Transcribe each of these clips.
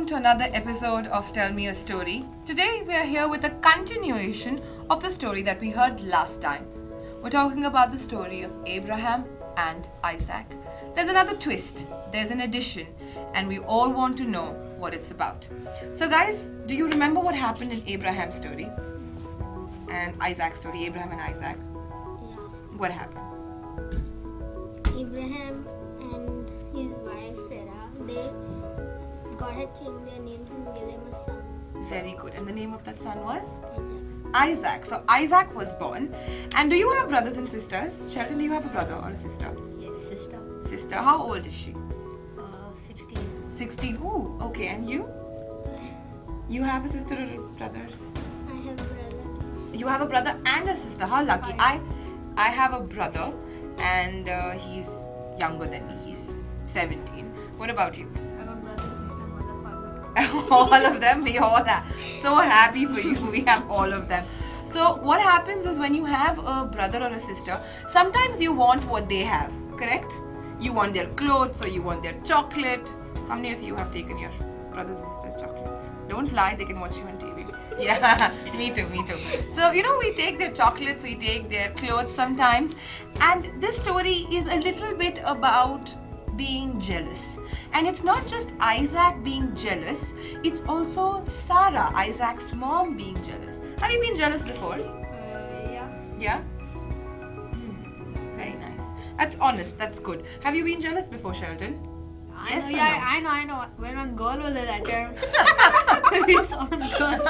to another episode of Tell Me a Story. Today we are here with a continuation of the story that we heard last time. We're talking about the story of Abraham and Isaac. There's another twist, there's an addition, and we all want to know what it's about. So guys, do you remember what happened in Abraham's story? And Isaac's story, Abraham and Isaac? Yeah. What happened? Abraham and his wife Sarah, they God had changed their names and gave them a son. Very good. And the name of that son was? Isaac. Isaac. So Isaac was born. And do you have brothers and sisters? Sheldon, do you have a brother or a sister? Yeah, sister. Sister. How old is she? 16. 16. Ooh, okay. And you? You have a sister or a brother? I have a brother. You have a brother and a sister. How lucky. I have a brother and he's younger than me. He's 17. What about you? I got brothers, sister, mother, father. All of them. We all are so happy for you. We have all of them. So what happens is when you have a brother or a sister, sometimes you want what they have, correct? You want their clothes or you want their chocolate. How many of you have taken your brothers or sisters' chocolates? Don't lie, they can watch you on TV. Yeah, me too. So, we take their chocolates, we take their clothes sometimes. And this story is a little bit about being jealous. And it's not just Isaac being jealous, it's also Sarah, Isaac's mom, being jealous. Have you been jealous before? Yeah. Yeah? Very nice. That's honest, that's good. Have you been jealous before, Sheldon? Yes or no? I know. When one girl was at that time, we saw one girl.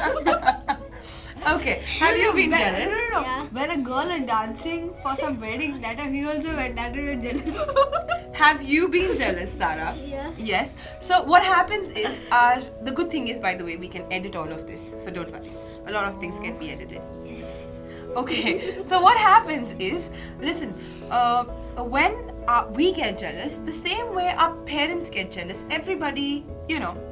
Okay. Have you been jealous? No. Yeah. When a girl is dancing for some wedding, that time he also went. That time we were jealous. Have you been jealous, Sarah? Yeah. Yes. So what happens is, the good thing is, by the way, we can edit all of this. So don't worry. A lot of things can be edited. Yes. Okay. So what happens is, listen, when we get jealous, the same way our parents get jealous, everybody,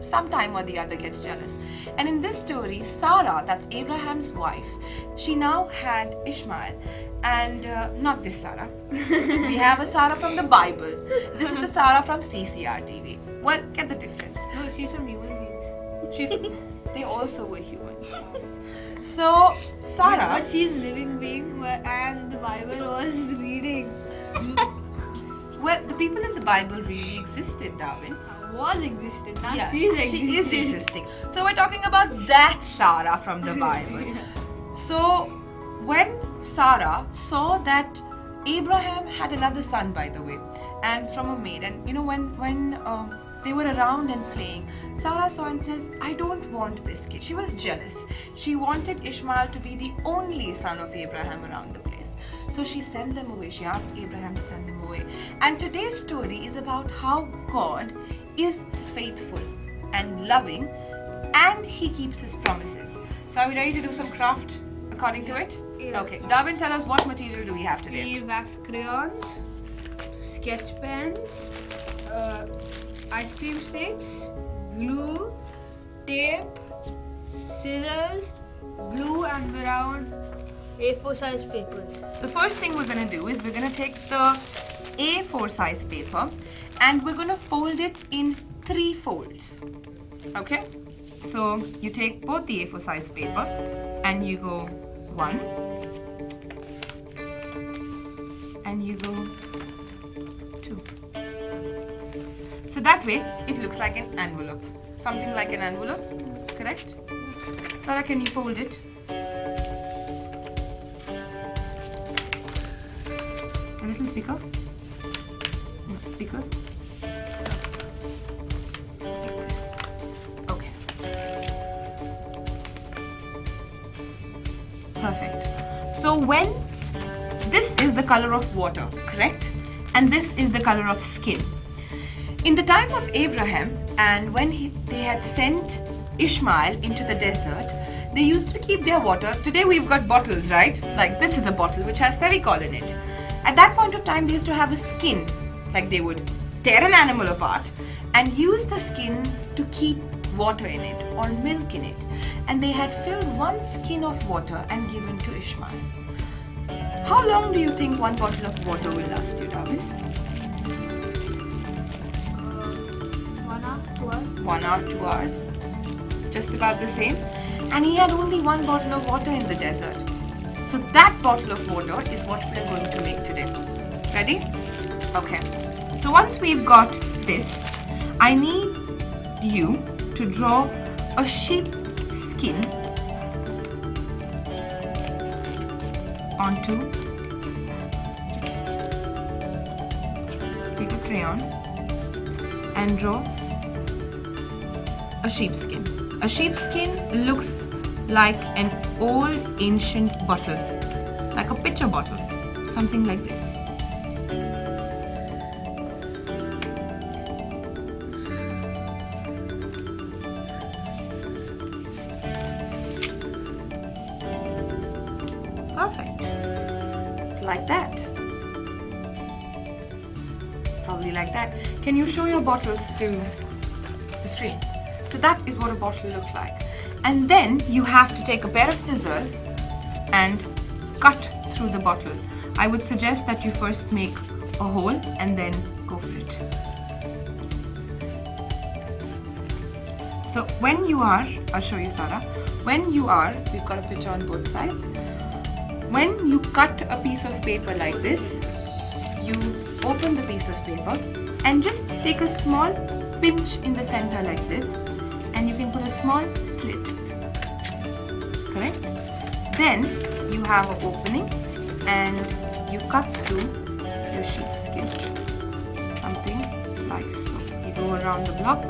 sometime or the other gets jealous. And in this story, Sarah, that's Abraham's wife, she now had Ishmael. And not this Sarah. We have a Sarah from the Bible. This is the Sarah from CCR TV. Well, get the difference. No, she's from human beings. They also were human. So, Sarah... But she's living being and the Bible was reading. Well, the people in the Bible really existed, Darwin. Was existed. Now Yeah, she's she is existed. existing. So we're talking about that Sarah from the Bible. So when Sarah saw that Abraham had another son, by the way, and from a maid, and when they were around and playing, Sarah saw and says, I don't want this kid. She was jealous. She wanted Ishmael to be the only son of Abraham around the place. So she sent them away. She asked Abraham to send them away. And today's story is about how God is faithful and loving and He keeps His promises. So are we ready to do some craft according to it? Yeah. Okay. Darwin, tell us what material do we have today? We wax crayons, sketch pens, ice cream sticks, glue, tape, scissors, blue and brown A4 size papers. The first thing we're going to do is we're going to take the A4 size paper and we're going to fold it in 3 folds. Okay? So you take both the A4 size paper and you go 1 and you go 2. So that way it looks like an envelope. Something like an envelope, correct? Sarah, can you fold it? A little bigger. Bigger. Like this. Okay. Perfect. So when this is the color of water, correct? And this is the color of skin. In the time of Abraham, and when they had sent Ishmael into the desert, they used to keep their water. Today we've got bottles, right? Like this is a bottle which has Fevicol in it. At that point of time, they used to have a skin. Like they would tear an animal apart and use the skin to keep water in it or milk in it. And they had filled one skin of water and given to Ishmael. How long do you think one bottle of water will last you, Darwin? 1 hour, 2 hours. 1 hour, 2 hours. just about the same. And he had only one bottle of water in the desert. So that bottle of water is what we are going to make today. Ready? Okay. So once we've got this, I need you to draw a sheep skin onto, take a crayon and draw a sheepskin. A sheepskin looks like an old ancient bottle, like a pitcher bottle, something like this. Perfect. Like that. Probably like that. Can you show your bottles to the screen? So that is what a bottle looks like. And then you have to take a pair of scissors and cut through the bottle. I would suggest that you first make a hole and then go for it. So when you are, I'll show you, Sarah. When you are, we've got a picture on both sides. When you cut a piece of paper like this, you open the piece of paper and just take a small pinch in the center like this, and you can put a small slit. Correct? Then you have an opening and you cut through your sheepskin. Something like so. You go around the block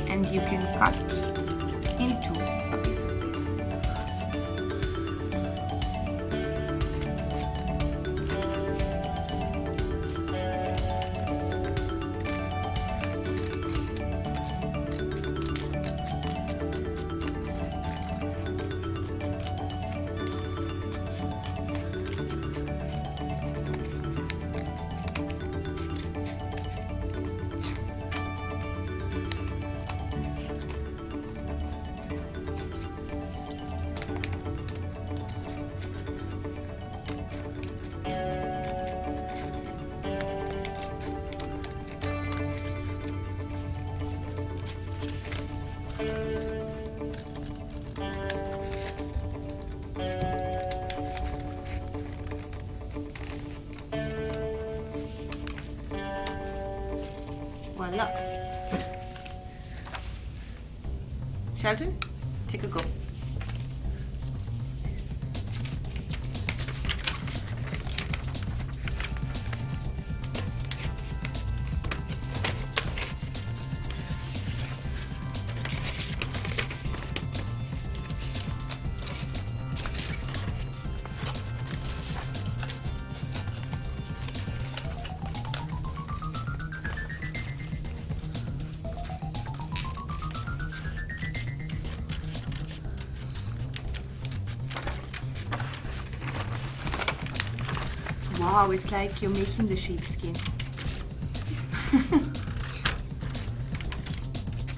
and you can cut into a piece of paper. Voila. Sheldon, take a go. Wow, it's like you're making the sheepskin.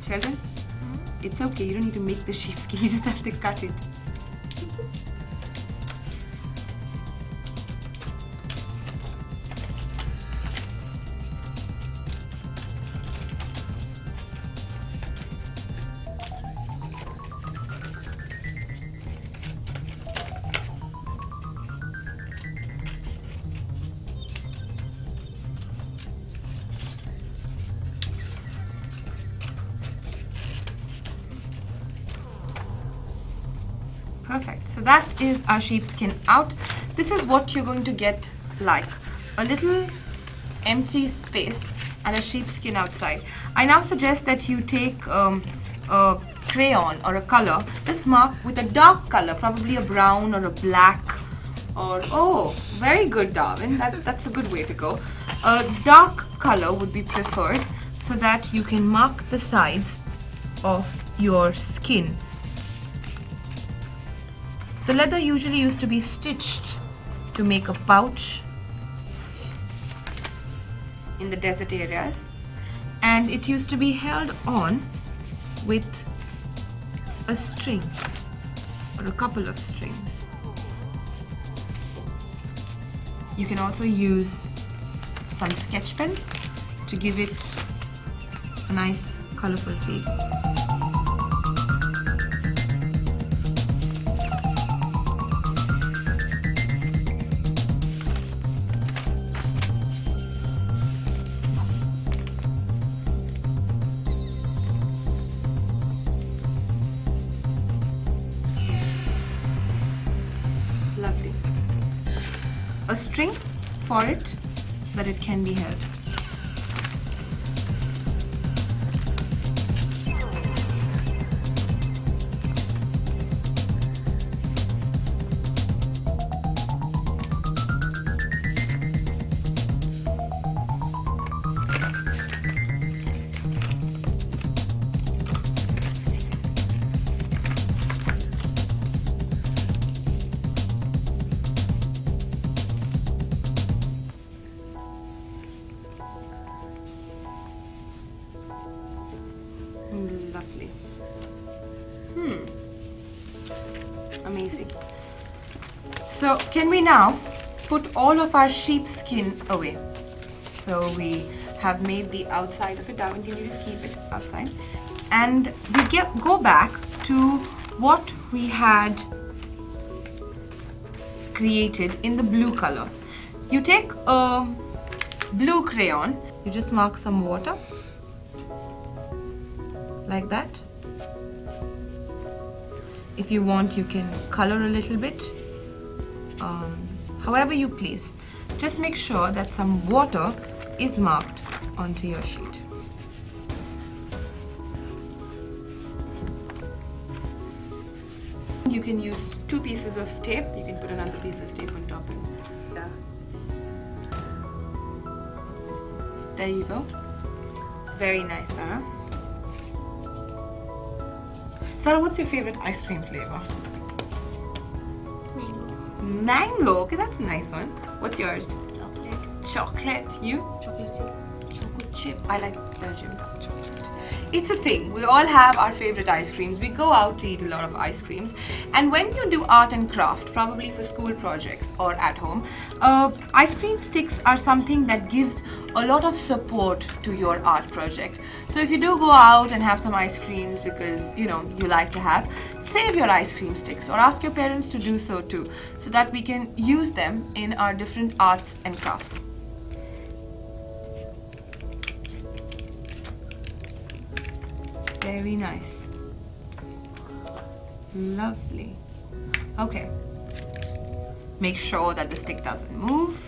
Sheldon, it's okay, you don't need to make the sheepskin, you just have to cut it. Perfect. So that is our sheepskin out. This is what you're going to get like. A little empty space and a sheepskin outside. I now suggest that you take a crayon or a color. Just mark with a dark color, probably a brown or a black or, oh, very good, Darwin. That's a good way to go. A dark color would be preferred so that you can mark the sides of your skin. The leather usually used to be stitched to make a pouch in the desert areas, and it used to be held on with a string or a couple of strings. You can also use some sketch pens to give it a nice colorful feel. a string for it so that it can be held. Lovely. Amazing. So can we now put all of our sheep skin away? So we have made the outside of it. Darwin, can you just keep it outside? And we go back to what we had created in the blue color. You take a blue crayon, you just mark some water like that. If you want, you can color a little bit, however you please. Just make sure that some water is marked onto your sheet. You can use 2 pieces of tape. You can put another piece of tape on top. There you go. Very nice, Sarah. Sarah, what's your favorite ice cream flavor? Mango. Mango. Okay, that's a nice one. What's yours? Chocolate. Chocolate. You? Chocolate chip. Chocolate chip. I like Belgian dark chocolate. It's a thing. We all have our favorite ice creams. We go out to eat a lot of ice creams. And when you do art and craft, probably for school projects or at home, ice cream sticks are something that gives a lot of support to your art project. So if you do go out and have some ice creams because, you know, you like to have, save your ice cream sticks or ask your parents to do so too, so that we can use them in our different arts and crafts. Very nice. Lovely. Okay. Make sure that the stick doesn't move.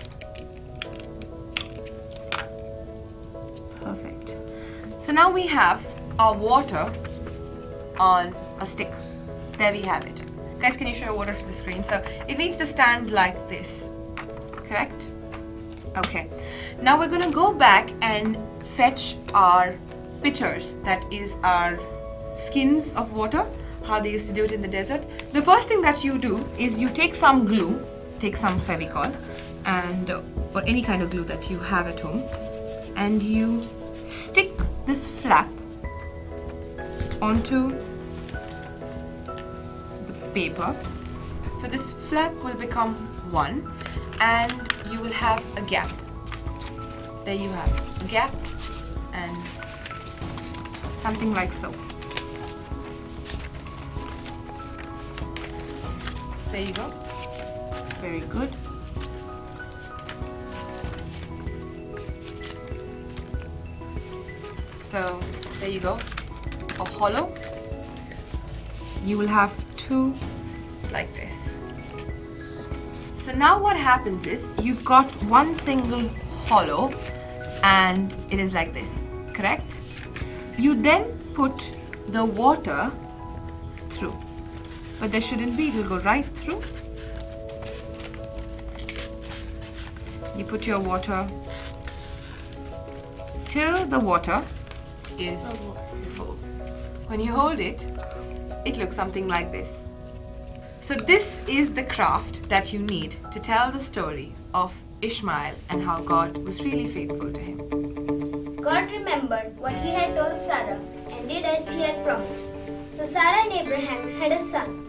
Perfect. So now we have our water on a stick. There we have it. Guys, can you show your water to the screen? So it needs to stand like this. Correct? Okay. Now we're going to go back and fetch our pitchers, that is our skins of water, how they used to do it in the desert. The first thing that you do is you take some glue, take some Fevicol and or any kind of glue that you have at home, and you stick this flap onto the paper. So this flap will become one and you will have a gap. There you have a gap and something like so. There you go. Very good. So there you go. A hollow. You will have 2 like this. So now what happens is you've got one single hollow and it is like this, correct? You then put the water through, but there shouldn't be, it will go right through. You put your water till the water is full. When you hold it, it looks something like this. So this is the craft that you need to tell the story of Ishmael and how God was really faithful to him. God remembered what he had told Sarah and did as he had promised. So Sarah and Abraham had a son.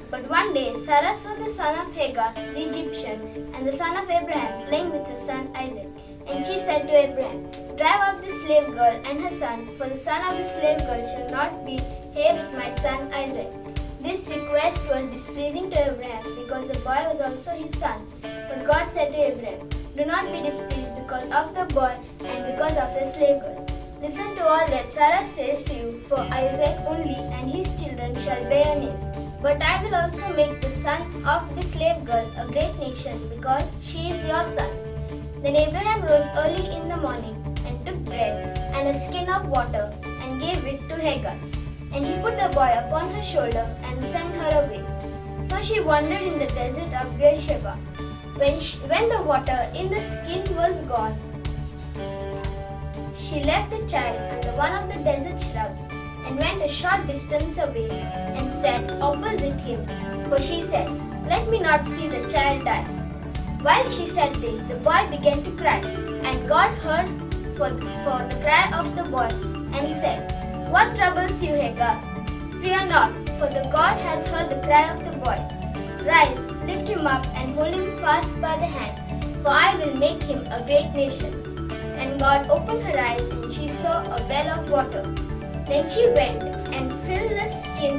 But one day Sarah saw the son of Hagar, the Egyptian, and the son of Abraham playing with her son Isaac. And she said to Abraham, "Drive out the slave girl and her son, for the son of the slave girl shall not be here with my son Isaac." This request was displeasing to Abraham because the boy was also his son. But God said to Abraham, "Do not be displeased because of the boy and because of the slave girl. Listen to all that Sarah says to you, for Isaac only and his children shall bear a name. But I will also make the son of the slave girl a great nation because she is your son. Then Abraham rose early in the morning and took bread and a skin of water and gave it to Hagar. And he put the boy upon her shoulder and sent her away. So she wandered in the desert of Beersheba. When the water in the skin was gone, she left the child under one of the desert shrubs and went a short distance away and sat opposite him, for she said, "Let me not see the child die." While she sat there, the boy began to cry, and God heard for the cry of the boy, and he said, "What troubles you, Hagar? Fear not, for the God has heard the cry of the boy. Rise, lift him up and hold him fast by the hand, for I will make him a great nation." And God opened her eyes, and she saw a well of water. Then she went and filled the skin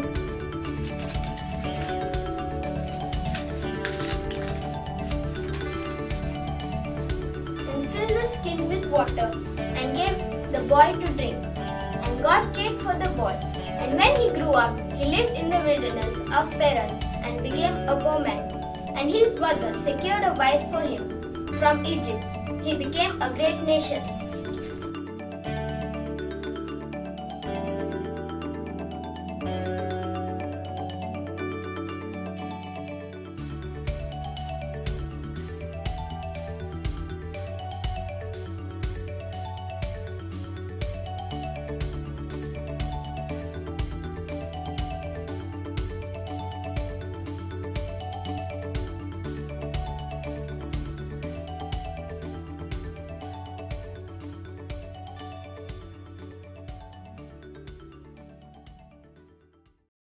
with water and gave the boy to drink. And God cared for the boy. And when he grew up, he lived in the wilderness of Paran and became a bowman. And his mother secured a wife for him from Egypt. He became a great nation.